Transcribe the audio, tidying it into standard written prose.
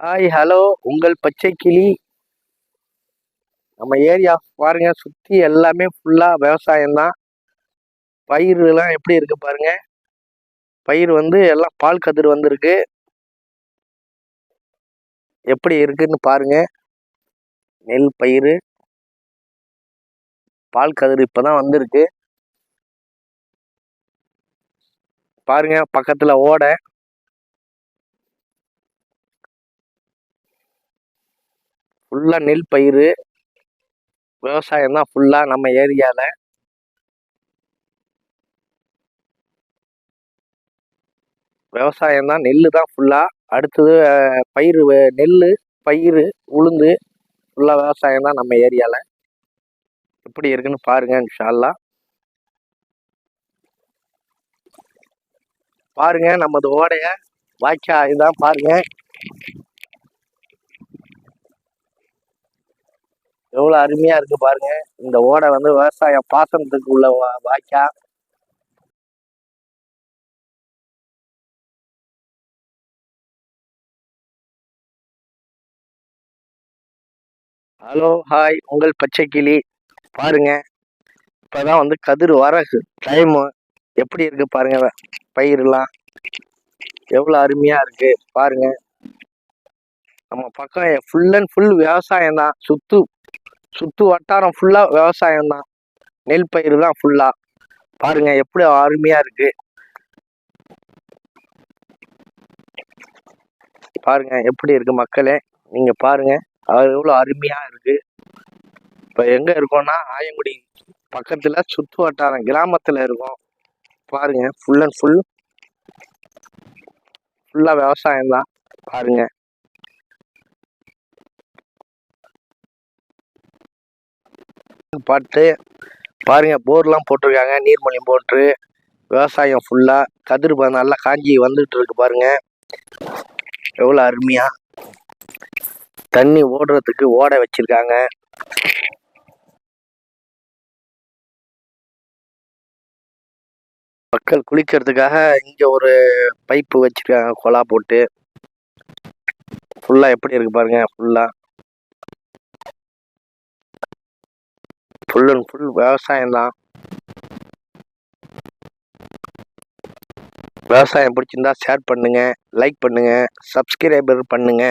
Hi hello உங்கள் பச்சை கிளி. நம்ம ஏரியா பாருங்க, சுற்றி எல்லாமே ஃபுல்லாக விவசாயம் தான். பயிரெலாம் எப்படி இருக்கு பாருங்க. பயிர் வந்து எல்லாம் பால் கதிர் வந்திருக்கு. எப்படி இருக்குன்னு பாருங்க. நெல் பயிர் பால் கதிர் இப்போதான் வந்திருக்கு பாருங்க. பக்கத்தில் ஓடை, ஃபுல்லாக நெல் பயிர் விவசாயம் தான் ஃபுல்லாக நம்ம ஏரியாவில். விவசாயம் தான், நெல் தான் ஃபுல்லாக. அடுத்தது பயிர், நெல் பயிர் உளுந்து ஃபுல்லாக விவசாயம் தான் நம்ம ஏரியாவில். எப்படி இருக்குன்னு பாருங்க. இன்ஷா அல்லாஹ் பாருங்க. நமது ஓடைய வாய்க்கா இதுதான் பாருங்க. எவ்வளோ அருமையா இருக்கு பாருங்க. இந்த ஓடை வந்து விவசாய பாசனத்துக்கு உள்ள வாய்க்கா. ஹலோ ஹாய் உங்கள் பச்சை கிளி. பாருங்க, இப்பதான் வந்து கதிர் வர டைமு. எப்படி இருக்கு பாருங்க. பயிரெல்லாம் எவ்வளோ அருமையா இருக்கு பாருங்க. நம்ம பக்கம் ஃபுல் அண்ட் ஃபுல் விவசாயம் தான். சுத்து வட்டாரம் ஃபுல்லா விவசாயம் தான். நெல் பயிர் தான் ஃபுல்லா. பாருங்க எப்படி அருமையா இருக்கு பாருங்க. எப்படி இருக்கு மக்களே, நீங்க பாருங்க. அது எவ்வளோ அருமையா இருக்கு. இப்போ எங்க இருக்கோம்னா ஆயங்குடி பக்கத்துல சுத்து வட்டாரம் கிராமத்துல இருக்கோம். பாருங்க, ஃபுல் அண்ட் ஃபுல்லா விவசாயம் தான் பாருங்க. பார்த்து பாருங்க, போர்லாம் போட்டிருக்காங்க, நீர்மொழி போட்டு விவசாயம் ஃபுல்லா கதிர் நல்லா காஞ்சி வந்துட்டு இருக்கு பாருங்க. எவ்வளோ அருமையா தண்ணி ஓடுறதுக்கு ஓடை வச்சிருக்காங்க. மக்கள் குளிக்கிறதுக்காக இங்க ஒரு பைப்பு வச்சிருக்காங்க, குழா போட்டு. ஃபுல்லா எப்படி இருக்கு பாருங்க. ஃபுல் அண்ட் ஃபுல் விவசாயம் தான். விவசாயம் பிடிச்சிருந்தா ஷேர் பண்ணுங்க, லைக் பண்ணுங்க, சப்ஸ்கிரைபர் பண்ணுங்க.